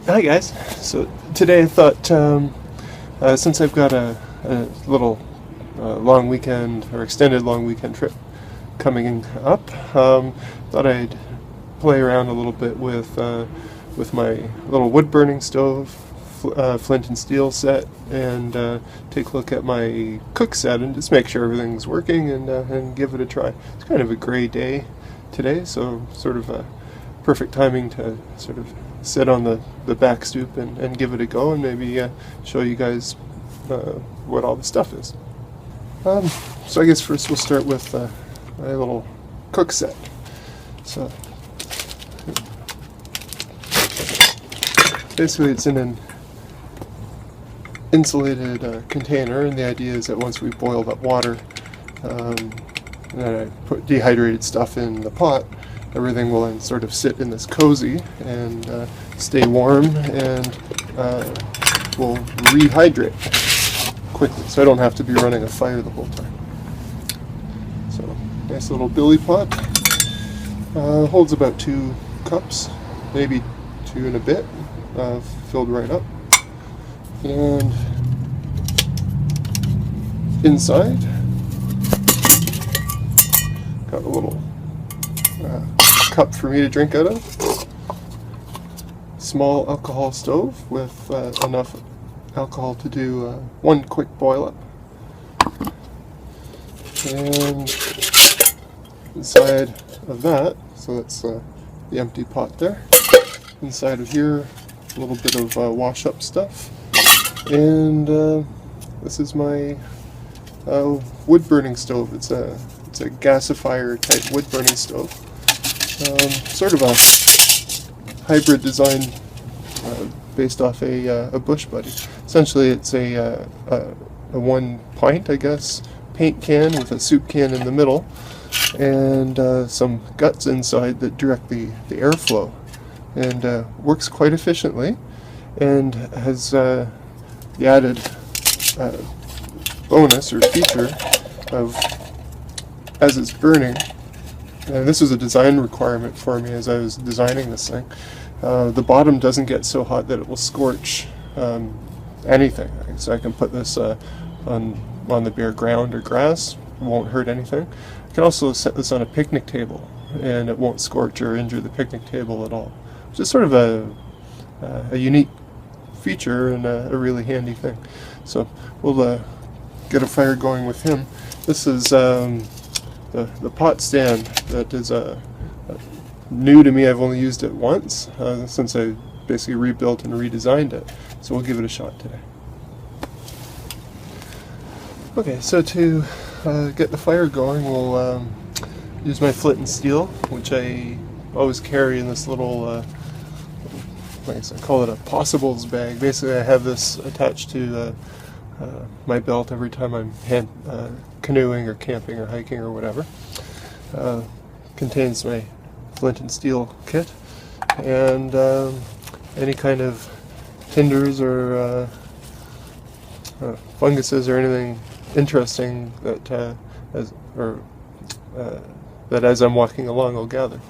Hi guys. So today I thought, since I've got a little long weekend or extended long weekend trip coming up, thought I'd play around a little bit with my little wood burning stove, Flint and Steel set, and take a look at my cook set and just make sure everything's working and give it a try. It's kind of a gray day today, so sort of perfect timing to sort of sit on the back stoop and give it a go, and maybe show you guys what all the stuff is. So I guess first we'll start with my little cook set. So basically it's in an insulated container, and the idea is that once we've boiled up water, and then I put dehydrated stuff in the pot, everything will then sort of sit in this cozy and stay warm, and will rehydrate quickly, so I don't have to be running a fire the whole time. So nice little billy pot, holds about 2 cups, maybe 2 and a bit, filled right up. And inside got a little cup for me to drink out of. Small alcohol stove with enough alcohol to do 1 quick boil up. And inside of that, so that's the empty pot there. Inside of here, a little bit of wash up stuff. And this is my wood burning stove. It's a gasifier type wood burning stove. Sort of a hybrid design based off a Bush Buddy. Essentially, it's a 1 pint, I guess, paint can with a soup can in the middle, and some guts inside that direct the airflow, and works quite efficiently, and has the added bonus or feature of, as it's burning, and this was a design requirement for me as I was designing this thing, the bottom doesn't get so hot that it will scorch anything. So I can put this on the bare ground or grass, it won't hurt anything. I can also set this on a picnic table, and it won't scorch or injure the picnic table at all. Which is sort of a unique feature and a really handy thing. So we'll get a fire going with him. This is the pot stand that is new to me. I've only used it once since I basically rebuilt and redesigned it. So we'll give it a shot today. Okay, so to get the fire going, we'll use my Flint and Steel, which I always carry in this little I guess I call it a possibles bag. Basically, I have this attached to my belt every time I'm canoeing or camping or hiking or whatever. Contains my Flint and Steel kit, and any kind of tinders or funguses or anything interesting that as I'm walking along I'll gather.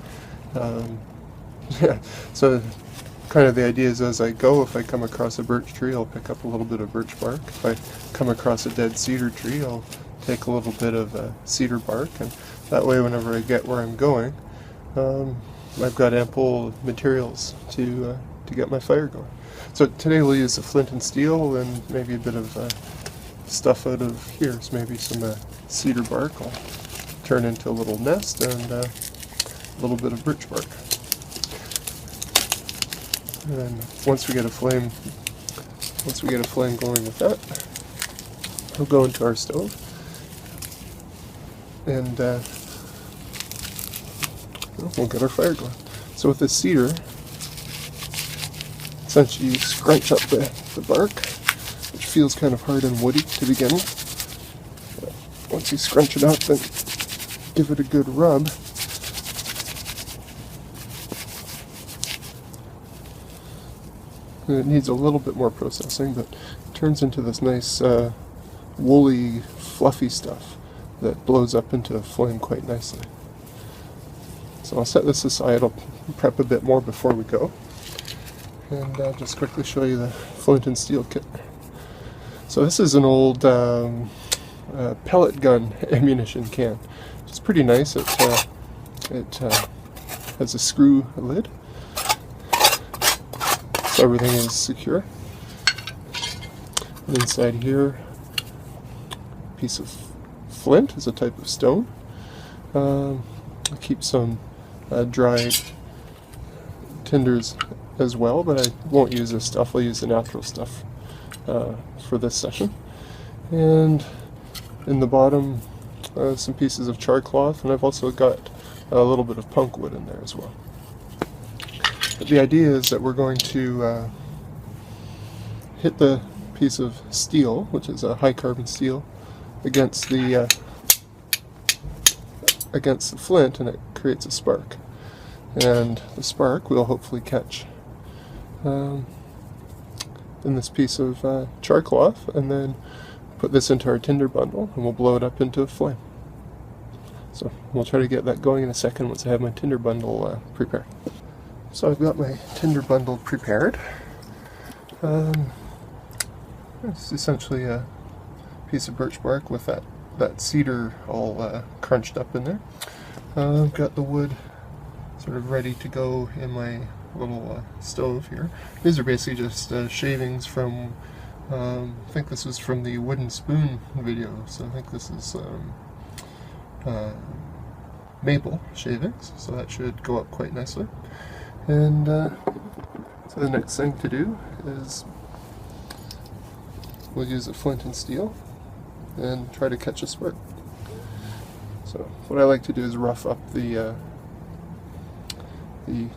Yeah, so kind of the idea is as I go, if I come across a birch tree, I'll pick up a little bit of birch bark. If I come across a dead cedar tree, I'll take a little bit of cedar bark, and that way whenever I get where I'm going, I've got ample materials to get my fire going. So today we'll use the Flint and Steel and maybe a bit of stuff out of here. So maybe some cedar bark I'll turn into a little nest, and a little bit of birch bark. And once we get a flame going with that, we'll go into our stove, and we'll get our fire going. So with this cedar, essentially you scrunch up the bark, which feels kind of hard and woody to begin with. But once you scrunch it up, then give it a good rub. It needs a little bit more processing, but it turns into this nice woolly, fluffy stuff that blows up into a flame quite nicely. So I'll set this aside. I'll prep a bit more before we go. and I'll just quickly show you the Flint and Steel kit. So this is an old pellet gun ammunition can. It's pretty nice. It has a screw lid, so everything is secure. And inside here, a piece of flint is a type of stone. I keep some dried tinders as well, but I won't use this stuff. I'll use the natural stuff for this session. And in the bottom, some pieces of char cloth, and I've also got a little bit of punk wood in there as well. But the idea is that we're going to hit the piece of steel, which is a high carbon steel, against the flint, and it creates a spark. And the spark will hopefully catch in this piece of char cloth, and then put this into our tinder bundle, and we'll blow it up into a flame. So we'll try to get that going in a second once I have my tinder bundle prepared. So I've got my tinder bundle prepared. It's essentially a piece of birch bark with that cedar all crunched up in there. I've got the wood sort of ready to go in my little stove here. These are basically just shavings from, I think this was from the wooden spoon video, so I think this is maple shavings, so that should go up quite nicely. And so the next thing to do is we'll use a flint and steel and try to catch a spark. So what I like to do is rough up the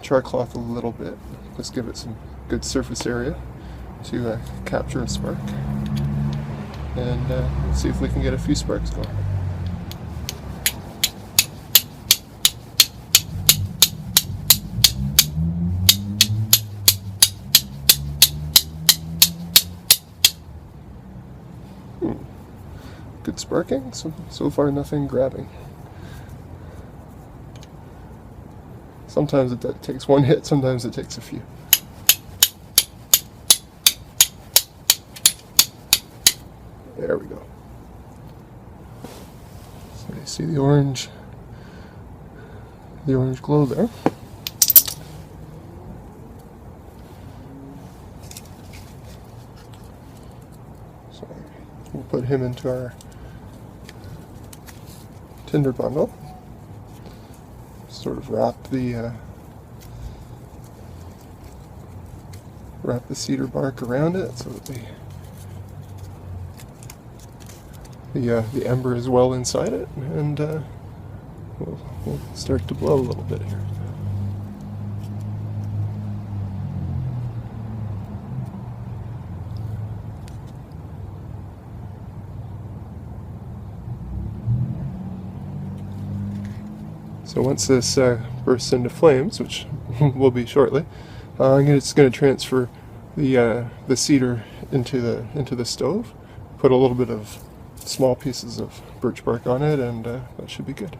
char cloth a little bit, just give it some good surface area to capture a spark, and we'll see if we can get a few sparks going. Good sparking, so far nothing grabbing. Sometimes it takes one hit, sometimes it takes a few. There we go. So you see the orange glow there. So we'll put him into our tinder bundle. Sort of wrap the cedar bark around it so that the ember is well inside it, and we'll start to blow a little bit here. So once this bursts into flames, which will be shortly, I'm just going to transfer the cedar into the stove, put a little bit of small pieces of birch bark on it, and that should be good.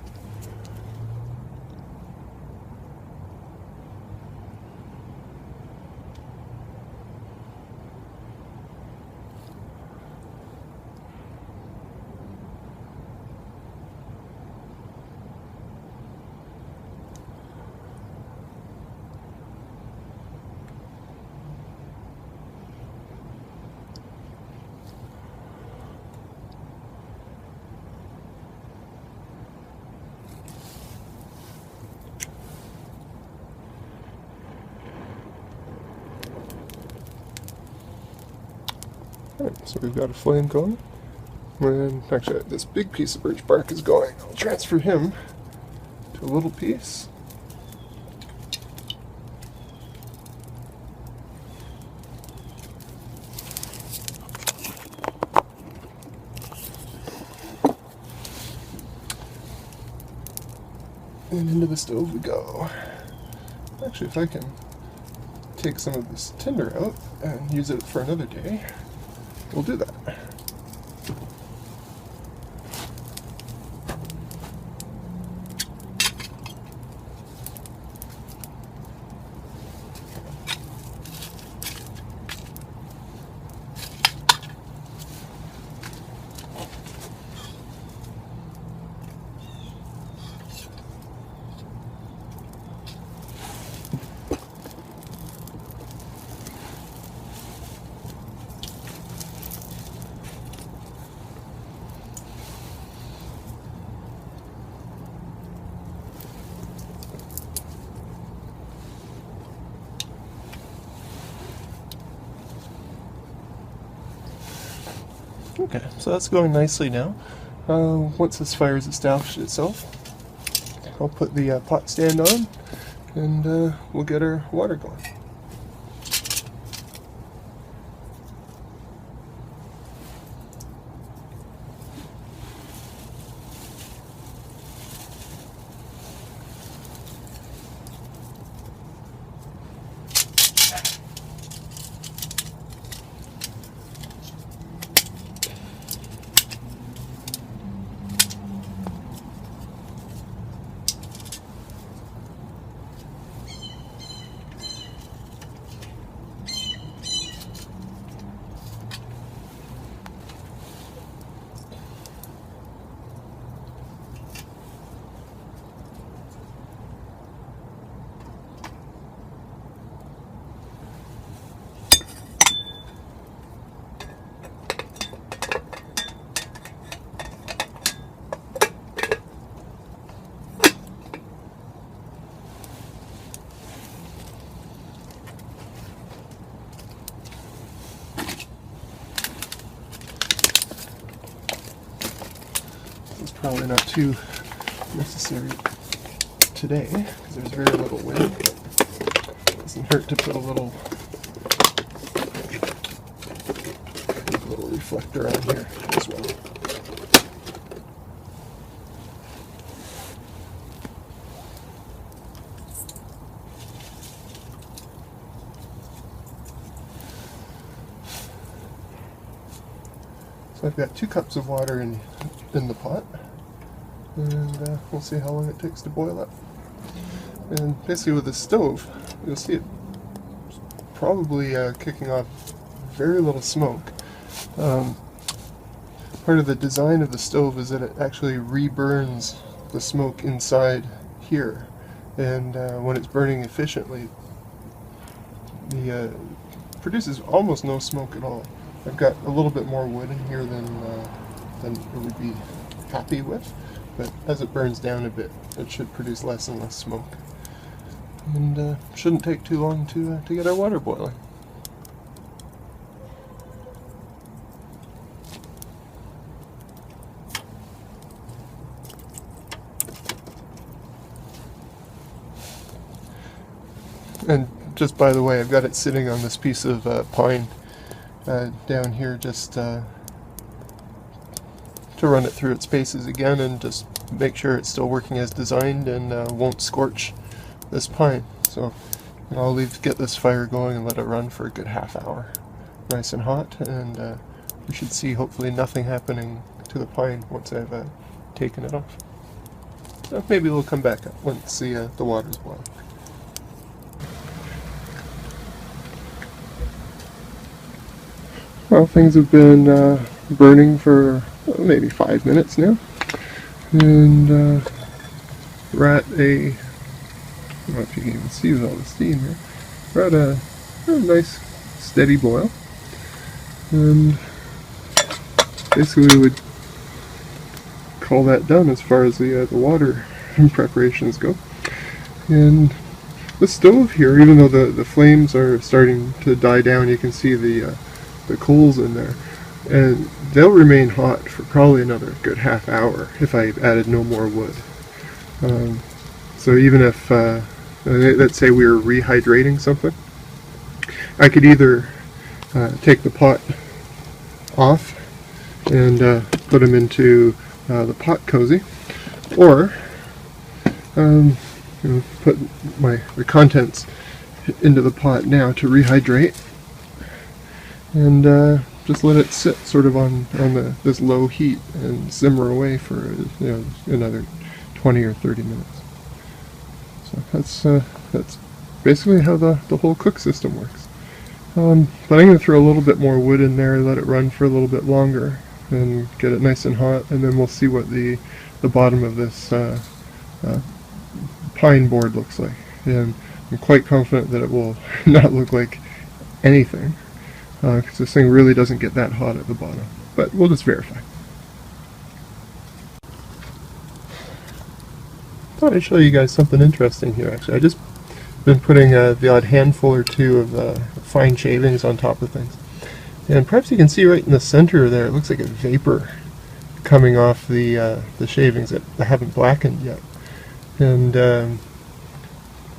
Alright, so we've got a flame going, and actually this big piece of birch bark is going. I'll transfer him to a little piece. And into the stove we go. Actually, if I can take some of this tinder out and use it for another day, we'll do that. Okay, so that's going nicely now. Once this fire has established itself, I'll put the pot stand on and we'll get our water going. It's probably not too necessary today because there's very little wind, but it doesn't hurt to put a little reflector on here as well. So I've got 2 cups of water in the pot, and we'll see how long it takes to boil up. And basically with the stove, you'll see it probably kicking off very little smoke. Part of the design of the stove is that it actually reburns the smoke inside here, and when it's burning efficiently, it produces almost no smoke at all. I've got a little bit more wood in here than it would be happy with, but as it burns down a bit, it should produce less and less smoke. And shouldn't take too long to get our water boiling. And just by the way, I've got it sitting on this piece of pine down here just to run it through its paces again and just make sure it's still working as designed and won't scorch this pine. So I'll get this fire going and let it run for a good half hour, nice and hot, and we should see hopefully nothing happening to the pine once I've taken it off. So maybe we'll come back up once the water's boiling. Well, things have been burning for maybe 5 minutes now, and we're at I don't know if you can even see all the steam here. We're at a nice steady boil, and basically we would call that done as far as the water preparations go. And the stove here, even though the flames are starting to die down, you can see the coals in there, and they'll remain hot for probably another good half hour if I added no more wood. So even if let's say we were rehydrating something, I could either take the pot off and put them into the pot cozy, or put the contents into the pot now to rehydrate, and just let it sit sort of on this low heat and simmer away for another 20 or 30 minutes. So that's basically how the whole cook system works. But I'm going to throw a little bit more wood in there, let it run for a little bit longer, and get it nice and hot, and then we'll see what the bottom of this pine board looks like. And I'm quite confident that it will not look like anything, because this thing really doesn't get that hot at the bottom. But we'll just verify. Thought I'd show you guys something interesting here. Actually, I just been putting the odd handful or two of fine shavings on top of things, And perhaps you can see right in the center there, it looks like a vapor coming off the shavings that haven't blackened yet. And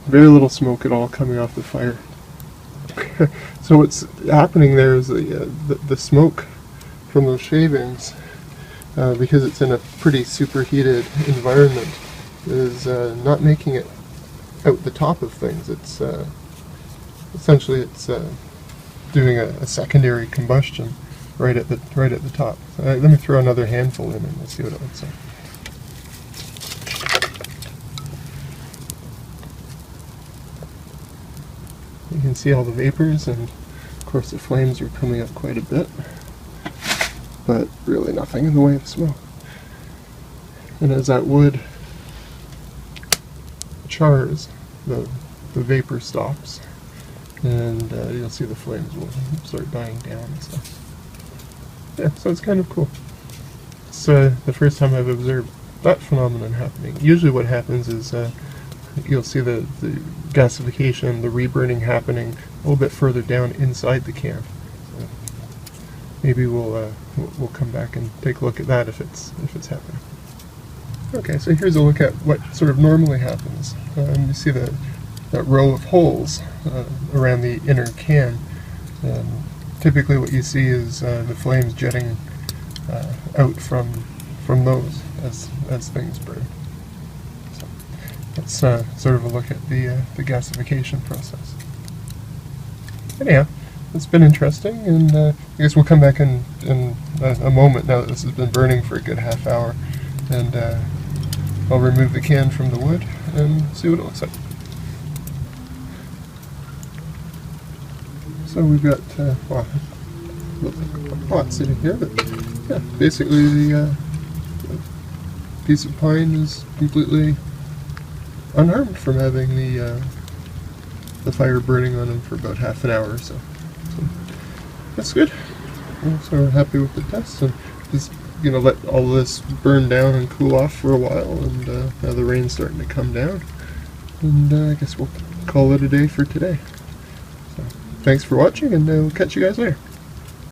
very little smoke at all coming off the fire. So what's happening there is the smoke from those shavings, because it's in a pretty superheated environment, is not making it out the top of things. It's essentially doing a secondary combustion right at the top. Let me throw another handful in and we'll see what it looks like. You can see all the vapors, and of course the flames are coming up quite a bit, but really nothing in the way of smoke. And as that wood chars, the vapor stops, and you'll see the flames will start dying down and stuff. Yeah, so it's kind of cool. It's the first time I've observed that phenomenon happening. Usually what happens is you'll see the gasification, the reburning happening a little bit further down inside the camp. So maybe we'll come back and take a look at that if it's happening. Okay, so here's a look at what sort of normally happens. You see that row of holes around the inner can. Typically what you see is the flames jetting out from those as things burn. So that's sort of a look at the gasification process. Anyhow, it's been interesting, and I guess we'll come back in a moment now that this has been burning for a good half hour, and I'll remove the can from the wood and see what it looks like. So we've got, well, looks like a pot sitting here, but yeah, basically the piece of pine is completely unharmed from having the fire burning on them for about half an hour or so. So that's good. So we're happy with the test, and just let all this burn down and cool off for a while, and now the rain's starting to come down, and I guess we'll call it a day for today. So thanks for watching, and we'll catch you guys later.